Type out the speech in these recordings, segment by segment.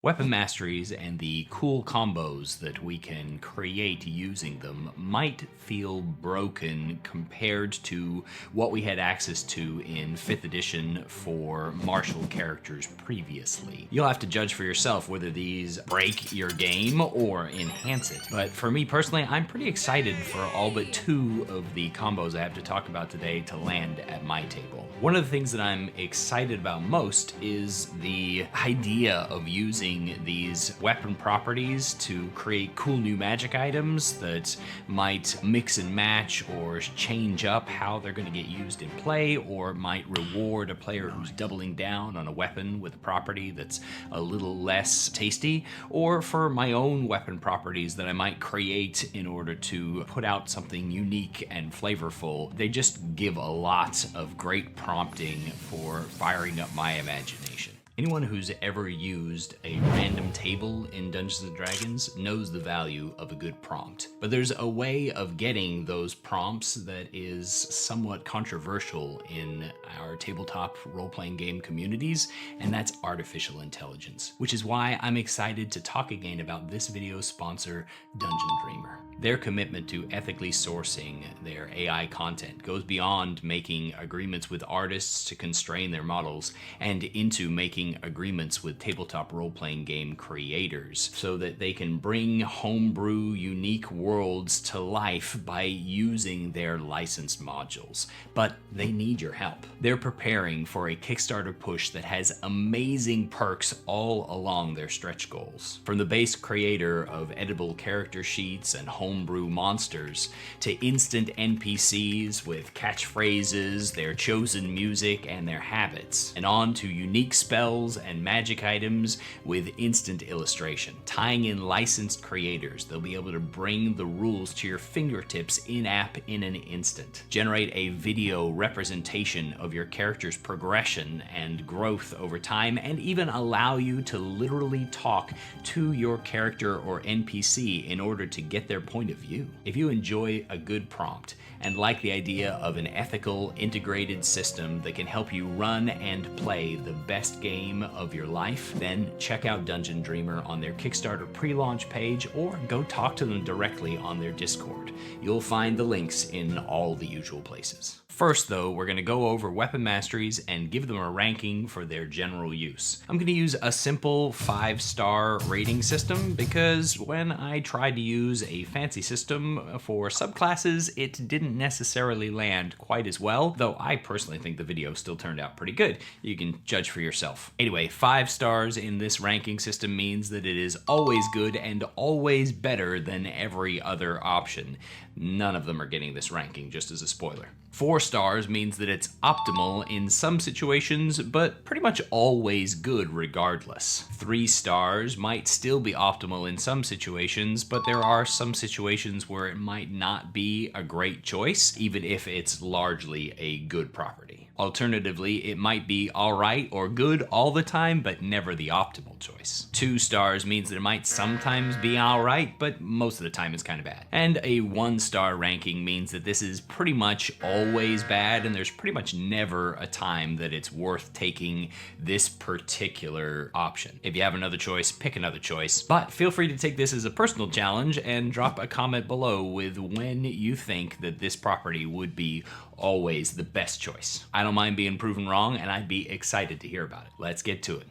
Weapon masteries and the cool combos that we can create using them might feel broken compared to what we had access to in 5th edition for martial characters previously. You'll have to judge for yourself whether these break your game or enhance it. But for me personally, I'm pretty excited for all but 2 of the combos I have to talk about today to land at my table. One of the things that I'm excited about most is the idea of using these weapon properties to create cool new magic items that might mix and match or change up how they're going to get used in play, or might reward a player who's doubling down on a weapon with a property that's a little less tasty, or for my own weapon properties that I might create in order to put out something unique and flavorful. They just give a lot of great prompting for firing up my imagination. Anyone who's ever used a random table in Dungeons & Dragons knows the value of a good prompt. But there's a way of getting those prompts that is somewhat controversial in our tabletop role-playing game communities, and that's artificial intelligence, which is why I'm excited to talk again about this video's sponsor, Dungeon Dreamer. Their commitment to ethically sourcing their AI content goes beyond making agreements with artists to constrain their models and into making agreements with tabletop role-playing game creators so that they can bring homebrew unique worlds to life by using their licensed modules. But they need your help. They're preparing for a Kickstarter push that has amazing perks all along their stretch goals. From the base creator of edible character sheets and homebrew monsters to instant NPCs with catchphrases, their chosen music, and their habits, and on to unique spells and magic items with instant illustration. Tying in licensed creators, they'll be able to bring the rules to your fingertips in-app in an instant. Generate a video representation of your character's progression and growth over time, and even allow you to literally talk to your character or NPC in order to get their point of view. If you enjoy a good prompt and like the idea of an ethical, integrated system that can help you run and play the best game of your life, then check out Dungeon Dreamer on their Kickstarter pre-launch page or go talk to them directly on their Discord. You'll find the links in all the usual places. First though, we're going to go over weapon masteries and give them a ranking for their general use. I'm going to use a simple 5-star rating system because when I tried to use a fancy system for subclasses, it didn't necessarily land quite as well, though I personally think the video still turned out pretty good. You can judge for yourself. Anyway, 5 stars in this ranking system means that it is always good and always better than every other option. None of them are getting this ranking, just as a spoiler. 4 stars means that it's optimal in some situations, but pretty much always good regardless. 3 stars might still be optimal in some situations, but there are some situations where it might not be a great choice, even if it's largely a good property. Alternatively, it might be alright or good all the time, but never the optimal choice. 2 stars means that it might sometimes be alright, but most of the time it's kind of bad. And a 1-star ranking means that this is pretty much always bad, and there's pretty much never a time that it's worth taking this particular option. If you have another choice, pick another choice. But feel free to take this as a personal challenge and drop a comment below with when you think that this property would be always the best choice. I don't mind being proven wrong, and I'd be excited to hear about it. Let's get to it.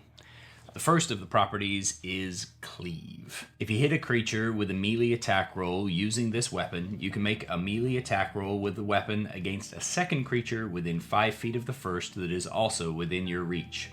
The first of the properties is Cleave. If you hit a creature with a melee attack roll using this weapon, you can make a melee attack roll with the weapon against a second creature within 5 feet of the first that is also within your reach.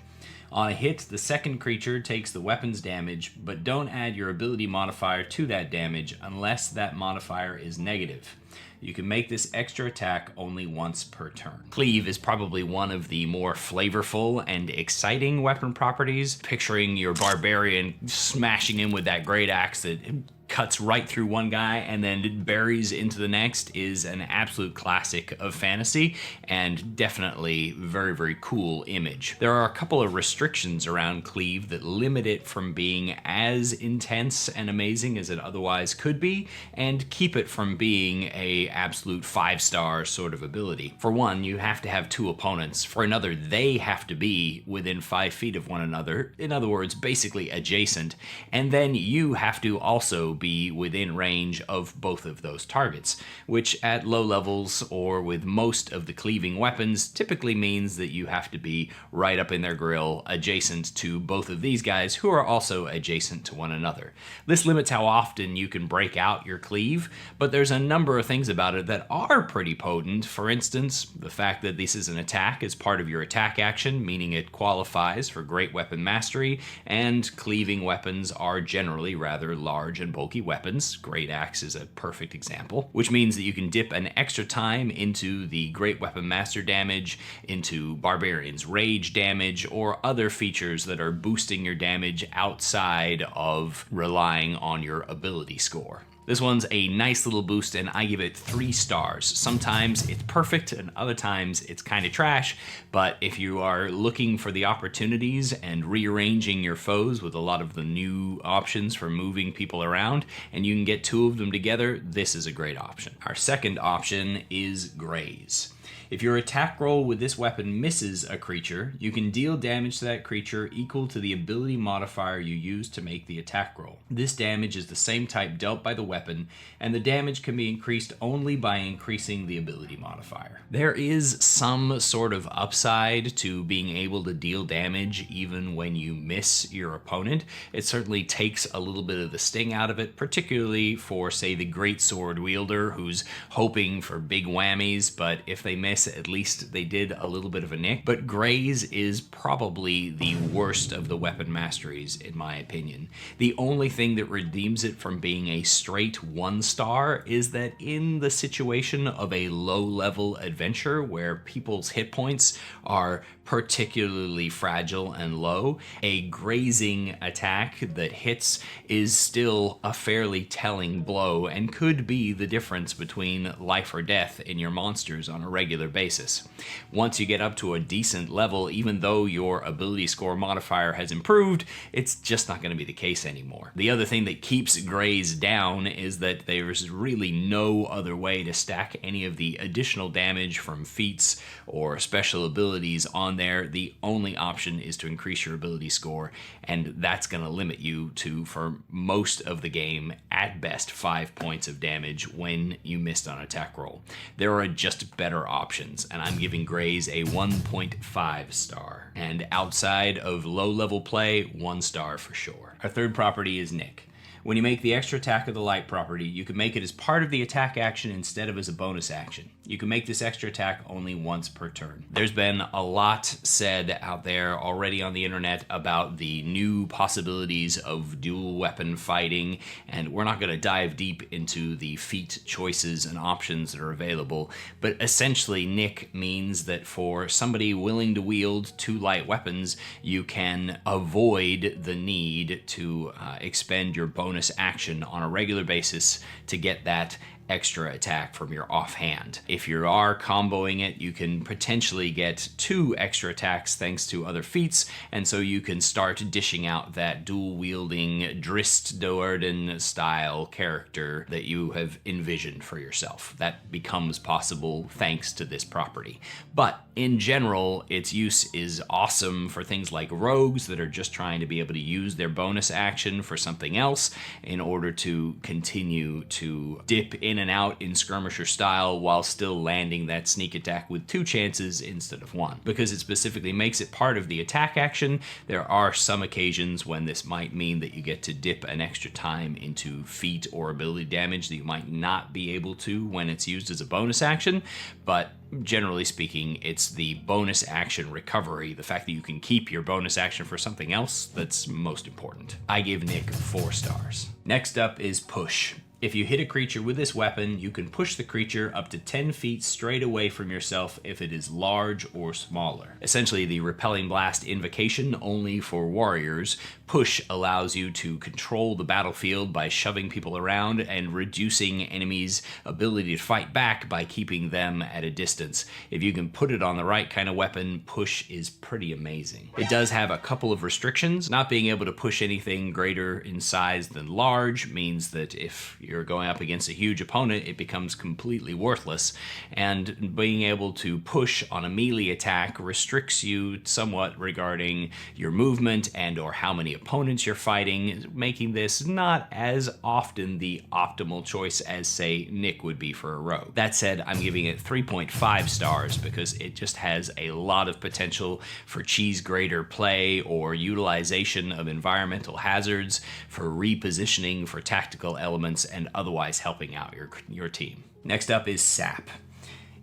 On a hit, the second creature takes the weapon's damage, but don't add your ability modifier to that damage unless that modifier is negative. You can make this extra attack only once per turn. Cleave is probably one of the more flavorful and exciting weapon properties. Picturing your barbarian smashing in with that great axe that cuts right through one guy and then buries into the next is an absolute classic of fantasy and definitely very, very cool image. There are a couple of restrictions around Cleave that limit it from being as intense and amazing as it otherwise could be and keep it from being a absolute 5-star sort of ability. For one, you have to have 2 opponents. For another, they have to be within 5 feet of one another. In other words, basically adjacent. And then you have to also be within range of both of those targets, which at low levels or with most of the cleaving weapons typically means that you have to be right up in their grill, adjacent to both of these guys who are also adjacent to one another. This limits how often you can break out your cleave, but there's a number of things about it that are pretty potent. For instance, the fact that this is an attack is part of your attack action, meaning it qualifies for great weapon mastery, and cleaving weapons are generally rather large and bulky weapons. Great Axe is a perfect example, which means that you can dip an extra time into the great weapon master damage, into Barbarian's rage damage, or other features that are boosting your damage outside of relying on your ability score. This one's a nice little boost, and I give it 3 stars. Sometimes it's perfect, and other times it's kind of trash, but if you are looking for the opportunities and rearranging your foes with a lot of the new options for moving people around, and you can get 2 of them together, this is a great option. Our second option is Graze. If your attack roll with this weapon misses a creature, you can deal damage to that creature equal to the ability modifier you use to make the attack roll. This damage is the same type dealt by the weapon, and the damage can be increased only by increasing the ability modifier. There is some sort of upside to being able to deal damage even when you miss your opponent. It certainly takes a little bit of the sting out of it, particularly for, say, the great sword wielder who's hoping for big whammies, but if they miss, at least they did a little bit of a nick. But Graze is probably the worst of the weapon masteries, in my opinion. The only thing that redeems it from being a straight 1-star is that in the situation of a low-level adventure where people's hit points are particularly fragile and low, a grazing attack that hits is still a fairly telling blow and could be the difference between life or death in your monsters on a regular basis. Once you get up to a decent level, even though your ability score modifier has improved, it's just not going to be the case anymore. The other thing that keeps Graze down is that there's really no other way to stack any of the additional damage from feats or special abilities on there. The only option is to increase your ability score, and that's going to limit you to, for most of the game, at best 5 points of damage when you missed on attack roll. There are just better options, and I'm giving Graze a 1.5 star. And outside of low-level play, 1 star for sure. Our third property is Nick. When you make the extra attack of the light property, you can make it as part of the attack action instead of as a bonus action. You can make this extra attack only once per turn. There's been a lot said out there already on the internet about the new possibilities of dual weapon fighting, and we're not going to dive deep into the feat choices and options that are available, but essentially Nick means that for somebody willing to wield 2 light weapons, you can avoid the need to expend your bonus action on a regular basis to get that extra attack from your offhand. If you are comboing it, you can potentially get 2 extra attacks thanks to other feats, and so you can start dishing out that dual-wielding Drist Doerden style character that you have envisioned for yourself. That becomes possible thanks to this property. But in general, its use is awesome for things like rogues that are just trying to be able to use their bonus action for something else in order to continue to dip in and out in skirmisher style while still landing that sneak attack with 2 chances instead of 1. Because it specifically makes it part of the attack action, there are some occasions when this might mean that you get to dip an extra time into feat or ability damage that you might not be able to when it's used as a bonus action, but generally speaking, it's the bonus action recovery, the fact that you can keep your bonus action for something else, that's most important. I give Nick 4 stars. Next up is Push. If you hit a creature with this weapon, you can push the creature up to 10 feet straight away from yourself if it is large or smaller. Essentially the Repelling Blast invocation only for warriors. Push allows you to control the battlefield by shoving people around and reducing enemies' ability to fight back by keeping them at a distance. If you can put it on the right kind of weapon, Push is pretty amazing. It does have a couple of restrictions. Not being able to push anything greater in size than large means that if you're you're going up against a huge opponent, it becomes completely worthless. And being able to push on a melee attack restricts you somewhat regarding your movement and or how many opponents you're fighting, making this not as often the optimal choice as, say, Nick would be for a rogue. That said, I'm giving it 3.5 stars because it just has a lot of potential for cheese grater play or utilization of environmental hazards, for repositioning for tactical elements, and otherwise helping out your team. Next up is Sap.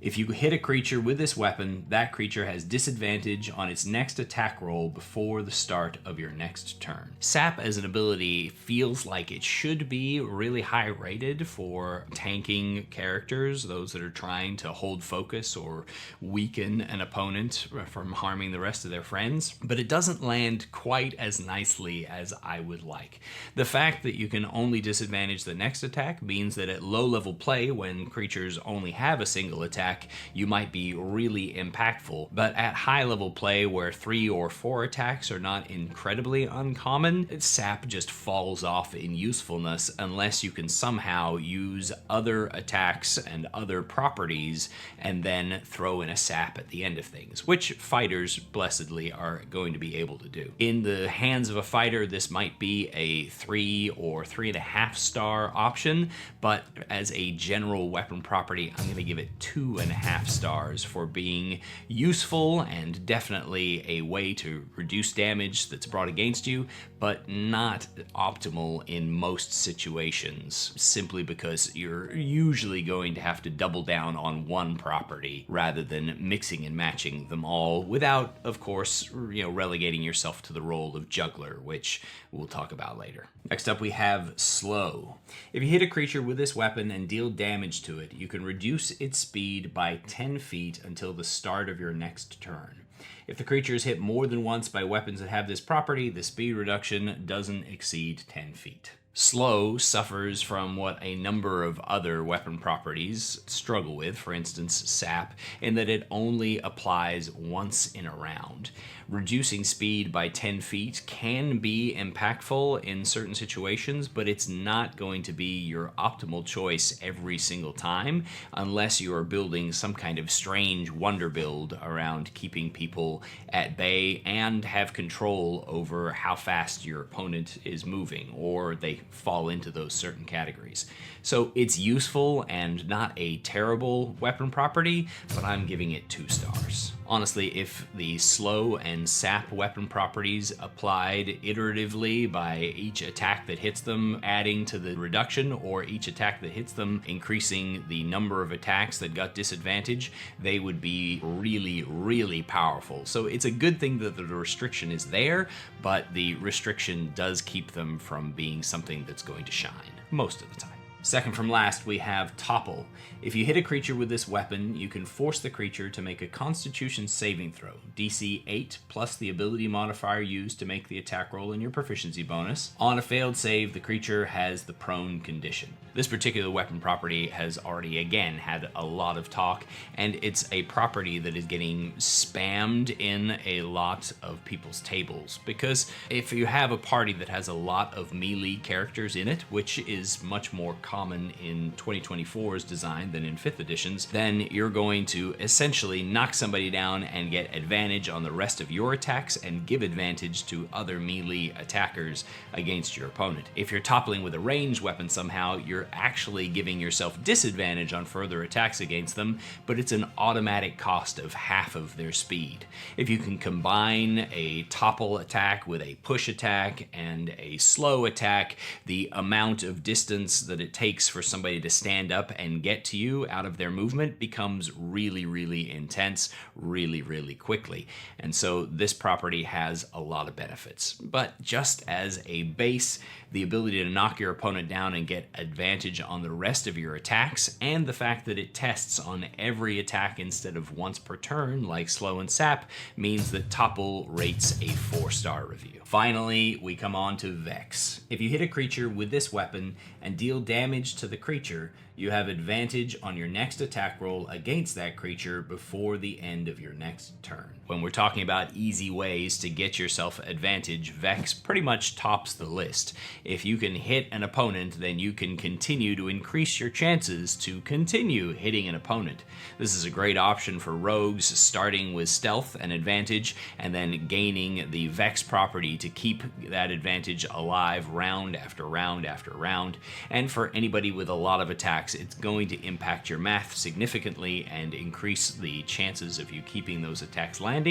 If you hit a creature with this weapon, that creature has disadvantage on its next attack roll before the start of your next turn. Sap as an ability feels like it should be really high rated for tanking characters, those that are trying to hold focus or weaken an opponent from harming the rest of their friends, but it doesn't land quite as nicely as I would like. The fact that you can only disadvantage the next attack means that at low level play, when creatures only have a single attack, you might be really impactful, but at high level play where 3 or 4 attacks are not incredibly uncommon, Sap just falls off in usefulness unless you can somehow use other attacks and other properties and then throw in a Sap at the end of things, which fighters blessedly are going to be able to do. In the hands of a fighter, this might be a 3 or 3.5 star option, but as a general weapon property, I'm going to give it 2.5 stars for being useful and definitely a way to reduce damage that's brought against you, but not optimal in most situations, simply because you're usually going to have to double down on one property rather than mixing and matching them all without, of course, relegating yourself to the role of Juggler, which we'll talk about later. Next up, we have Slow. If you hit a creature with this weapon and deal damage to it, you can reduce its speed by 10 feet until the start of your next turn. If the creature is hit more than once by weapons that have this property, the speed reduction doesn't exceed 10 feet. Slow suffers from what a number of other weapon properties struggle with, for instance, Sap, in that it only applies once in a round. Reducing speed by 10 feet can be impactful in certain situations, but it's not going to be your optimal choice every single time unless you are building some kind of strange wonder build around keeping people at bay and have control over how fast your opponent is moving, or they fall into those certain categories. So it's useful and not a terrible weapon property, but I'm giving it 2 stars. Honestly, if the Slow and Sap weapon properties applied iteratively by each attack that hits them adding to the reduction, or each attack that hits them increasing the number of attacks that got disadvantage, they would be really, really powerful. So it's a good thing that the restriction is there, but the restriction does keep them from being something that's going to shine most of the time. Second from last, we have Topple. If you hit a creature with this weapon, you can force the creature to make a Constitution saving throw, DC 8 plus the ability modifier used to make the attack roll and your proficiency bonus. On a failed save, the creature has the prone condition. This particular weapon property has already, again, had a lot of talk, and it's a property that is getting spammed in a lot of people's tables, because if you have a party that has a lot of melee characters in it, which is much more common in 2024's design than in 5th editions, then you're going to essentially knock somebody down and get advantage on the rest of your attacks and give advantage to other melee attackers against your opponent. If you're toppling with a ranged weapon somehow, you're actually giving yourself disadvantage on further attacks against them, but it's an automatic cost of half of their speed. If you can combine a topple attack with a push attack and a slow attack, the amount of distance that it takes for somebody to stand up and get to you out of their movement becomes really, really intense really, really quickly. And so this property has a lot of benefits. But just as a base, the ability to knock your opponent down and get advantage on the rest of your attacks, and the fact that it tests on every attack instead of once per turn, like Slow and Sap, means that Topple rates a 4-star review. Finally, we come on to Vex. If you hit a creature with this weapon and deal damage to the creature, you have advantage on your next attack roll against that creature before the end of your next turn. When we're talking about easy ways to get yourself advantage, Vex pretty much tops the list. If you can hit an opponent, then you can continue to increase your chances to continue hitting an opponent. This is a great option for rogues, starting with stealth and advantage, and then gaining the Vex property to keep that advantage alive round after round after round. And for anybody with a lot of attacks, it's going to impact your math significantly and increase the chances of you keeping those attacks landing,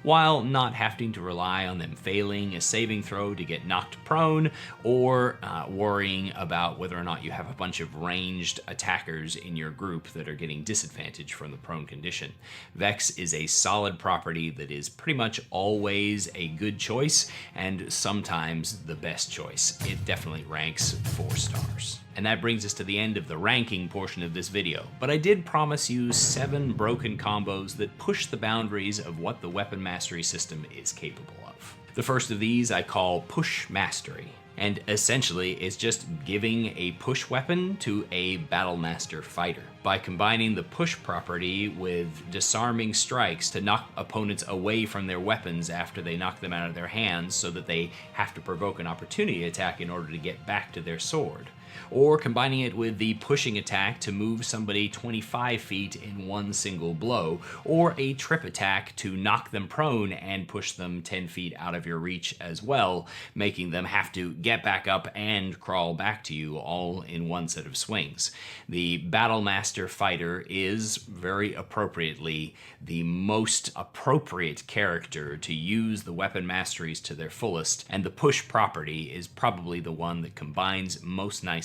while not having to rely on them failing a saving throw to get knocked prone, or worrying about whether or not you have a bunch of ranged attackers in your group that are getting disadvantage from the prone condition. Vex is a solid property that is pretty much always a good choice, and sometimes the best choice. It definitely ranks 4 stars. And that brings us to the end of the ranking portion of this video, but I did promise you 7 broken combos that push the boundaries of what the weapon mastery system is capable of. The first of these I call Push Mastery, and essentially it's just giving a push weapon to a Battlemaster fighter. By combining the push property with disarming strikes to knock opponents away from their weapons after they knock them out of their hands so that they have to provoke an opportunity attack in order to get back to their sword. Or combining it with the pushing attack to move somebody 25 feet in one single blow, or a trip attack to knock them prone and push them 10 feet out of your reach as well, making them have to get back up and crawl back to you all in one set of swings. The Battlemaster fighter is, very appropriately, the most appropriate character to use the weapon masteries to their fullest, and the push property is probably the one that combines most nicely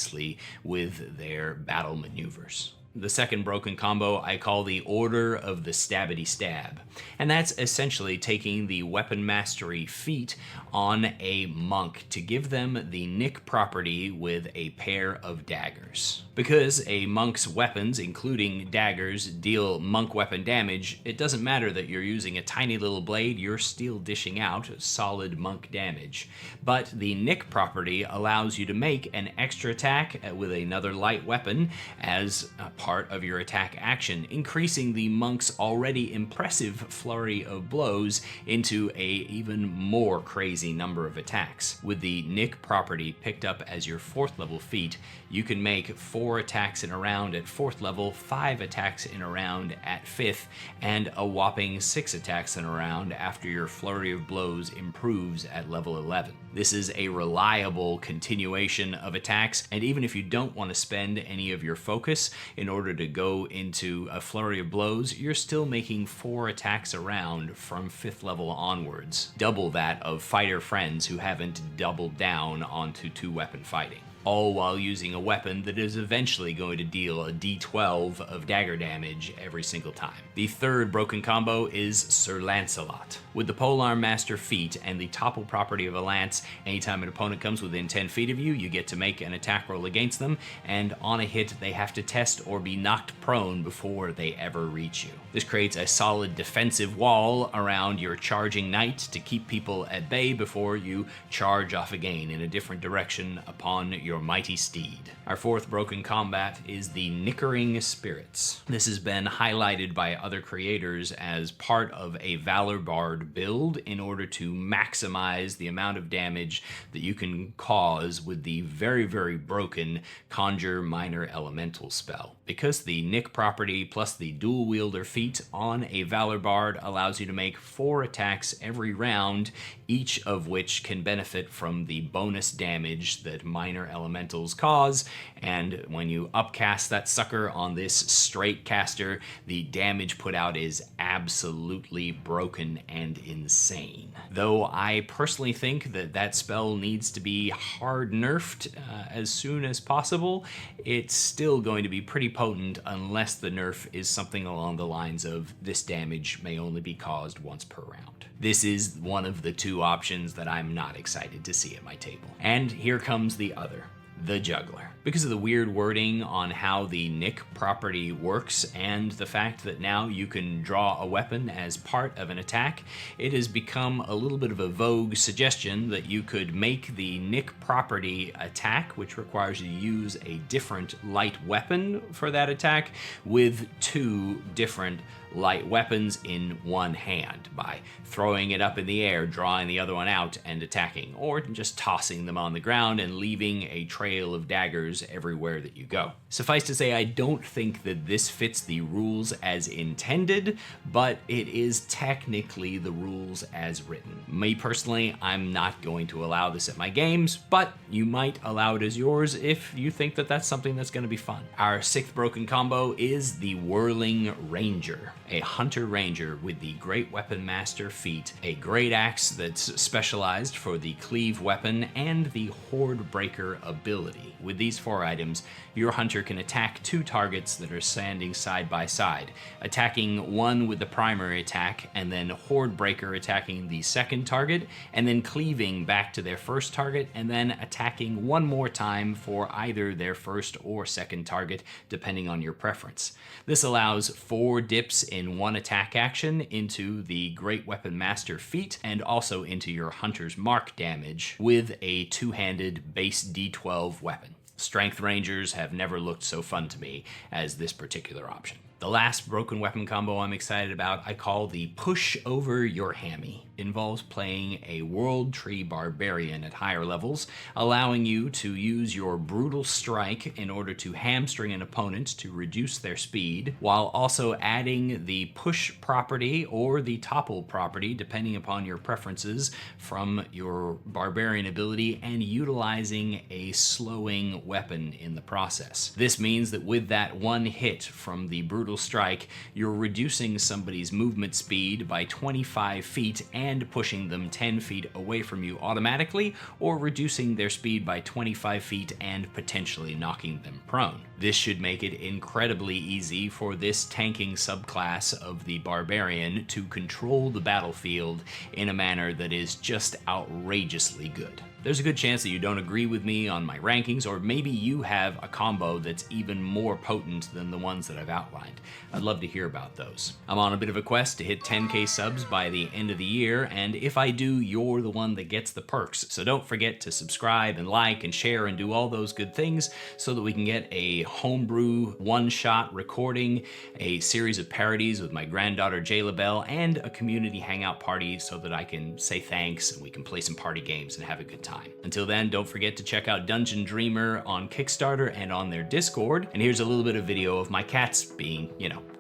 with their battle maneuvers. The second broken combo I call the Order of the Stabbity Stab, and that's essentially taking the weapon mastery feat on a monk to give them the nick property with a pair of daggers. Because a monk's weapons, including daggers, deal monk weapon damage, it doesn't matter that you're using a tiny little blade, you're still dishing out solid monk damage. But the nick property allows you to make an extra attack with another light weapon as a part of your attack action, increasing the monk's already impressive flurry of blows into a even more crazy number of attacks. With the nick property picked up as your 4th level feat, you can make 4 attacks in a round at 4th level, 5 attacks in a round at 5th, and a whopping 6 attacks in a round after your flurry of blows improves at level 11. This is a reliable continuation of attacks, and even if you don't want to spend any of your focus in order to go into a flurry of blows, you're still making 4 attacks a round from 5th level onwards, double that of fighter friends who haven't doubled down onto 2-weapon fighting, all while using a weapon that is eventually going to deal a d12 of dagger damage every single time. The third broken combo is Sir Lancelot. With the Polearm Master feat and the Topple property of a lance, anytime an opponent comes within 10 feet of you, you get to make an attack roll against them, and on a hit they have to test or be knocked prone before they ever reach you. This creates a solid defensive wall around your charging knight to keep people at bay before you charge off again in a different direction upon your mighty steed. Our fourth broken combat is the Nickering Spirits. This has been highlighted by other creators as part of a Valor Bard build in order to maximize the amount of damage that you can cause with the very, very broken Conjure Minor Elemental spell. Because the Nick property plus the dual wielder feat on a Valor Bard allows you to make 4 attacks every round, each of which can benefit from the bonus damage that minor elementals cause, and when you upcast that sucker on this straight caster, the damage put out is absolutely broken and insane. Though I personally think that that spell needs to be hard nerfed as soon as possible, it's still going to be pretty potent unless the nerf is something along the lines of this damage may only be caused once per round. This is one of the 2 options that I'm not excited to see at my table. And here comes the other, the Juggler. Because of the weird wording on how the nick property works and the fact that now you can draw a weapon as part of an attack, it has become a little bit of a vogue suggestion that you could make the nick property attack, which requires you to use a different light weapon for that attack, with 2 different light weapons in one hand by throwing it up in the air, drawing the other one out, and attacking, or just tossing them on the ground and leaving a trail of daggers everywhere that you go. Suffice to say, I don't think that this fits the rules as intended, but it is technically the rules as written. Me personally, I'm not going to allow this at my games, but you might allow it as yours if you think that that's something that's going to be fun. Our 6th broken combo is the Whirling Ranger, a hunter ranger with the great weapon master feat, a great axe that's specialized for the cleave weapon, and the horde breaker ability. With these 4 items, your hunter can attack 2 targets that are standing side by side, attacking one with the primary attack, and then horde breaker attacking the second target, and then cleaving back to their first target, and then attacking one more time for either their first or second target, depending on your preference. This allows 4 dips in 1 attack action into the Great Weapon Master feat, and also into your Hunter's Mark damage with a 2-handed base D12 weapon. Strength Rangers have never looked so fun to me as this particular option. The last broken weapon combo I'm excited about I call the Push Over Your Hammy. It involves playing a World Tree Barbarian at higher levels, allowing you to use your Brutal Strike in order to hamstring an opponent to reduce their speed, while also adding the Push property or the Topple property, depending upon your preferences, from your Barbarian ability, and utilizing a slowing weapon in the process. This means that with that 1 hit from the Brutal Strike, you're reducing somebody's movement speed by 25 feet and pushing them 10 feet away from you automatically, or reducing their speed by 25 feet and potentially knocking them prone. This should make it incredibly easy for this tanking subclass of the Barbarian to control the battlefield in a manner that is just outrageously good. There's a good chance that you don't agree with me on my rankings, or maybe you have a combo that's even more potent than the ones that I've outlined. I'd love to hear about those. I'm on a bit of a quest to hit 10k subs by the end of the year, and if I do, you're the one that gets the perks. So don't forget to subscribe and like and share and do all those good things so that we can get a homebrew one-shot recording, a series of parodies with my granddaughter Jayla Bell, and a community hangout party so that I can say thanks and we can play some party games and have a good time. Until then, don't forget to check out Dungeon Dreamer on Kickstarter and on their Discord. And here's a little bit of video of my cats being,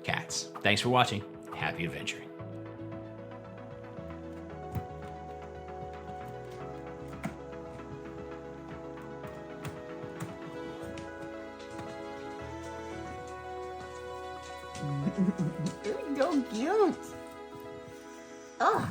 cats. Thanks for watching. Happy adventuring. You're so cute. Oh.